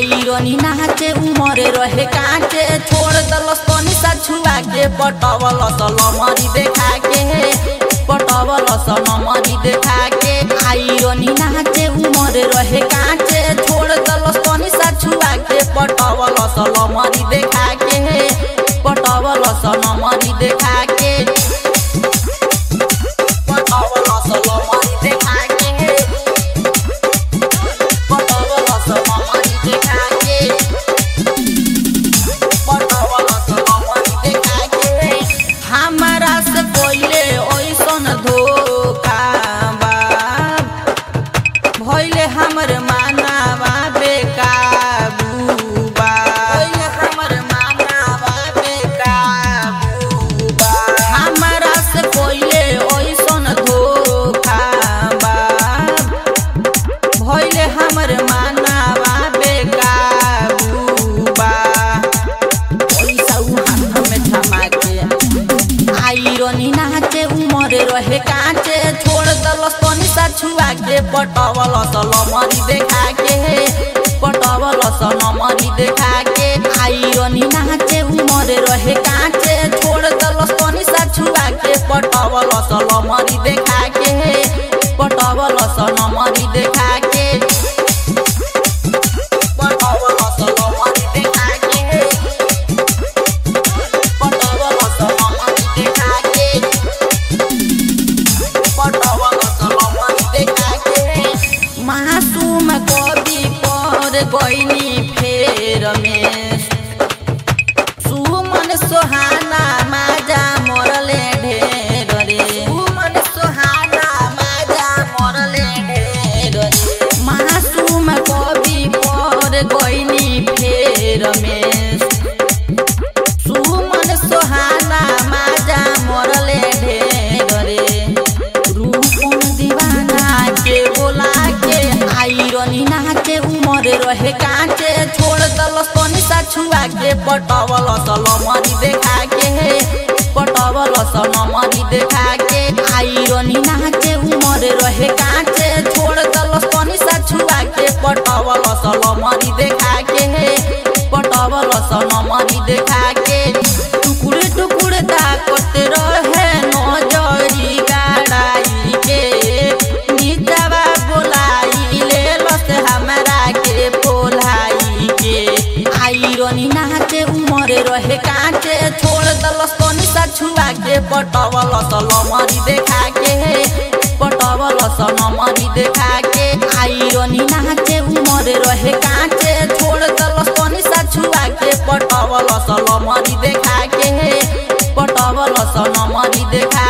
आईरनी नाचे उमर रहे काचे छोड़ दलस तनी सा छुआ के पटवल सलमरी देखा के पटवल सलमरी देखा के आईरनी नाचे उमर रहे काचे छोड़ दलस तनी सा छुआ के पटवल सलमरी देखा के पटवल सलमरी देखा के पटवल सलमरी देखा के पटवल सलमरी देखा के पटवल सलमरी देखा के हमारा से कोइले ओइसन धोखा बा भइले हमर मानावा बेकाबू बा भइले हमर मानावा बेकाबू बा हमारा से कोइले ओइसन धोखा बा भइले हमर मानावा बेकाबू बा पैसा उ हाथ में थमा के आईरनी नाचे उमर रहे काचे छोड़ दलस तनी सा छुआ के पटवल सलमरी देखा के पटवल सलमरी देखा के आईरनी नाचे उमर रहे काचे छोड़ दलस तनी सा छुआ के पटवल सलमरी देखा के पटवल सलमरी देखा के पटवल सलमरी देखा के पटवल सलमरी देखा के पटवल सलमरी देखा के मासूम कवि पर गइनी फेर में सुमन सोहाना माजा मरले ढेर रे सुमन सोहाना माजा मरले ढेर रे मासूम कवि पर गइनी फेर में सुमन सोहाना माजा मरले ढेर रे रूपन दीवाना के बोला के आईरनी नाचे उमर रहे काचे छोड़ दलस तनी सा छुआ के पटवल सलमरी देखा के पटवल सलमरी देखा के आईरनी नाचे उमर रहे काचे छोड़ दलस तनी सा छुआ के पटवल सलमरी देखा के पटवल सलमरी देखा के टुकुर टुकुर दाकत रहे नजरी गाड़ाई के निजवा बोलाई ले लस हमरा के पोलाई के आईरनी नाचे उमर रहे काचे छोड़ दलस तनी सा छुआ के पटवल सलमरी देखा के पटवल सलमरी देखा के आईरनी नाचे उमर रहे काचे छोड़ दलस तनी सा छुआ के पटवल सलमरी देखा के पटवल सलमरी देखा